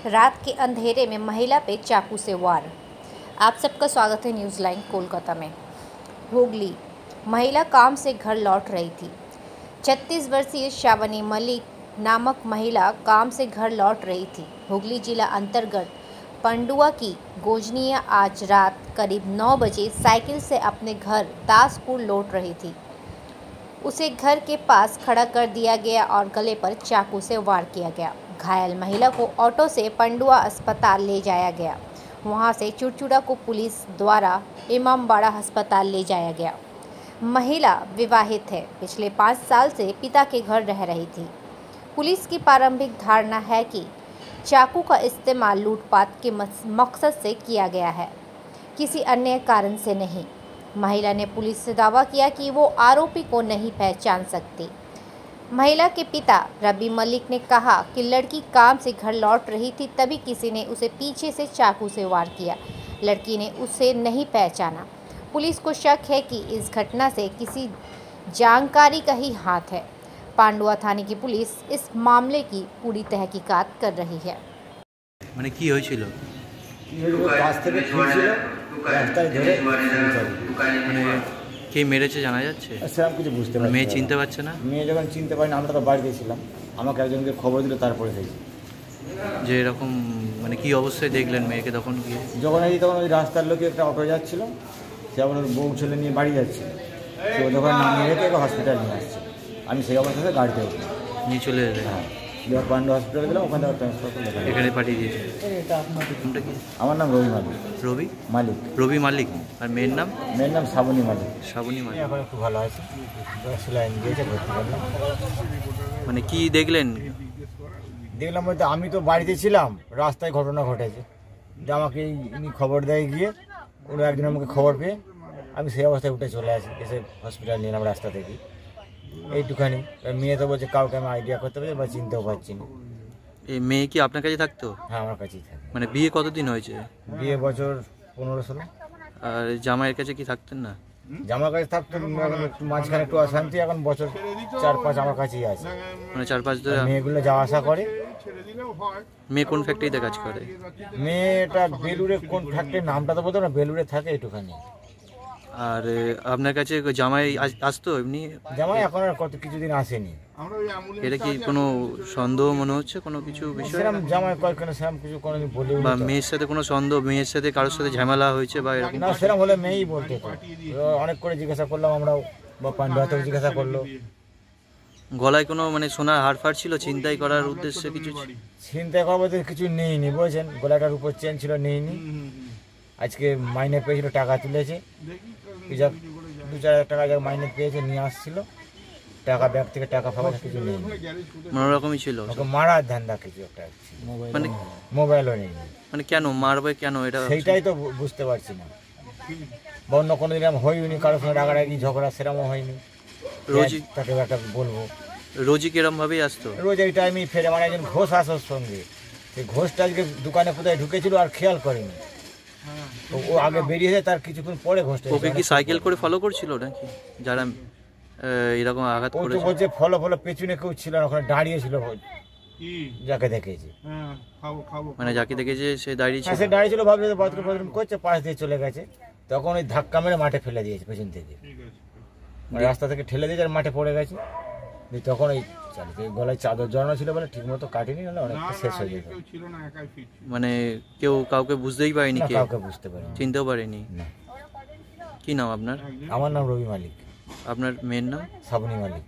रात के अंधेरे में महिला पे चाकू से वार। आप सबका स्वागत है न्यूज़ लाइन कोलकाता में। हुगली महिला काम से घर लौट रही थी। 36 वर्षीय श्रावणी मलिक नामक महिला काम से घर लौट रही थी। हुगली जिला अंतर्गत पंडुआ की गोजनिया आज रात करीब 9 बजे साइकिल से अपने घर दासपुर लौट रही थी। उसे घर के पास खड़ा कर दिया गया और गले पर चाकू से वार किया गया। घायल महिला को ऑटो से पंडुआ अस्पताल ले जाया गया। वहां से चुड़चुड़ा को पुलिस द्वारा इमामबाड़ा अस्पताल ले जाया गया। महिला विवाहित है। पिछले 5 साल से पिता के घर रह रही थी। पुलिस की प्रारंभिक धारणा है कि चाकू का इस्तेमाल लूटपाट के मकसद से किया गया है, किसी अन्य कारण से नहीं। महिला ने पुलिस से दावा किया कि वो आरोपी को नहीं पहचान सकती। महिला के पिता रबी मलिक ने कहा कि लड़की काम से घर लौट रही थी, तभी किसी ने उसे पीछे से चाकू से वार किया। लड़की ने उसे नहीं पहचाना। पुलिस को शक है कि इस घटना से किसी जानकारी का ही हाथ है। पांडुआ थाने की पुलिस इस मामले की पूरी तहकीकात कर रही है। মানে কি হয়েছিল? কাজ থেকে ফিরছিল, রাস্তায় ধরে মানে কে মেরেছে জানা যাচ্ছে? সেরকম কিছু বুঝতে পারছি মেয়ে না। চিনতে পারছে না? মেয়ে যখন চিনতে পারিনি, আমরা তো বাড়িতে ছিলাম, আমাকে একজনকে খবর দিল, তারপরে দেখি যে এরকম মানে কি অবস্থায় দেখলেন মেয়েকে তখন গিয়ে? যখন এই তখন ওই রাস্তার লোকে একটা অটো যাচ্ছিল, সে আমার বউ ছেলে নিয়ে বাড়ি যাচ্ছিল, সে দোকানে নামিয়ে রেখে এবার হসপিটাল নিয়ে আসছে। আমি সেই অবস্থাতে গাড়িতে উঠলাম, নিয়ে চলে এলেন? হ্যাঁ, এবার পান্ডু হসপিটালে গেলাম, ওখান থেকে ট্রান্সফার করে এখানে পাঠিয়ে দিয়েছে। নামটা কি? আমার নাম রবি মালিক। রবি মালিক রবি মালিক। আর মেয়ের নাম? মেয়ের নাম শ্রাবণী মালিক। শ্রাবণী মালিক। এখন একটু ভালো আছে, সেলাইন দিয়েছে, ভর্তি করলাম। মানে কি দেখলেন? দেখলাম বলতে আমি তো বাড়িতে ছিলাম, রাস্তায় ঘটনা ঘটেছে, যে আমাকে ইনি খবর দেয় গিয়ে, উনি একদিন আমাকে খবর পেয়ে আমি সেই অবস্থায় উঠে চলে আসি, এসে হসপিটাল নিয়ে এলাম রাস্তা থেকে। এইটুখানি। মেয়ে তো বলছে কাউকে আমি আইডিয়া করতে পারছি বা চিনতেও পারছি না। এই মেয়ে কি আপনার কাছে থাকতো? হ্যাঁ, আমার কাছেই থাকে। মানে বিয়ে কতদিন হয়েছে? বিয়ে বছর 15-16। আর জামাইয়ের কাছে কি থাকতেন না? জামার কাছে থাকতো, এখন একটু মাঝখানে একটু অশান্তি, এখন বছর 4-5 আমার কাছেই আছে। মানে 4-5 ধরে? মেয়েগুলো যাওয়া আসা করে। মেয়ে কোন ফ্যাক্টরিতে কাজ করে? মেয়েটা বেলুড়ে কোন ফ্যাক্টরির নামটা তো বলতো না, বেলুড়ে থাকে এইটুখানি। আর আপনার কাছে জামাই আসতো এমনি? জামাই এখন আর কত কিছুদিন আসেনি। এটা কি কোনো সন্দেহ মনে হচ্ছে কোনো কিছু বিষয়? সেরকম জামাই কয়েকখানে সেরকম কিছু কোনোদিন বলে বা মেয়ের সাথে কোনো সন্দেহ, মেয়ের সাথে কারোর সাথে ঝামেলা হয়েছে বা এরকম? না, সেরকম হলে মেয়েই বলতে তো। অনেক করে জিজ্ঞাসা করলাম আমরাও, বা পান্ডুয়াতেও জিজ্ঞাসা করলো। গলায় কোনো মানে সোনার হার ফার ছিল ছিনতাই করার উদ্দেশ্যে কিছু? চিন্তা করার বলতে কিছু নেইনি, বুঝছেন, গলাটার উপর চেন ছিল, নেইনি। আজকে মাইনে পেয়েছিল, টাকা তুলেছে, 2-4 টাকা যা মাইনে পেয়েছে নিয়ে আসছিল, টাকা ব্যাগ থেকে টাকা ফাঁকা কিছু নেই, মনোরকমই ছিল। ওকে মারার ধান্দা কিছু একটা, মানে মোবাইলও নেই। মানে কেন মারবে, কেন এটা সেইটাই তো বুঝতে পারছি না। বা অন্য কোনো দিন হয়নি, কারোর সঙ্গে রাগারাগি ঝগড়া সেরকমও হয়নি। রোজই তাকে একটা বলবো, রোজই কিরম ভাবেই আসতো? রোজ এই টাইমেই ফেরে। মানে একজন ঘোষ আসোর সঙ্গে, সেই ঘোষটা আজকে দোকানে কোথায় ঢুকেছিল আর খেয়াল করেনি, ও আগে বেরিয়েছে, তার কিছুক্ষণ পরে ঘোষটা। ওকে কি সাইকেল করে ফলো করছিল নাকি যারা এরকম আঘাত ও তো করেছে? বলছে ফলো পেছনে কেউ ছিল না, ওখানে দাঁড়িয়ে ছিল যাকে দেখেছি। মানে যাকে দেখেছে সে দাঁড়িয়ে ছিল? সে দাঁড়িয়ে ছিল, ভাবছে বাথরুম করছে, পাশ দিয়ে চলে গেছে, তখন ওই ধাক্কা মেরে মাঠে ফেলে দিয়েছে পেছন থেকে, মানে রাস্তা থেকে ঠেলে দিয়েছে আর মাঠে পড়ে গেছে। তখন ওই গলায় চাদর জড়ানো ছিল বলে ঠিক মতো কাটেনি, নাহলে অনেকটা শেষ হয়ে যেত। মানে কেউ কাউকে বুঝতেই পারেনি? কাউকে বুঝতে পারেনি, চিনতেও পারেনি? কি নাম আপনার? আমার নাম রবি মালিক। আপনার মেয়ের নাম? শ্রাবণী মালিক।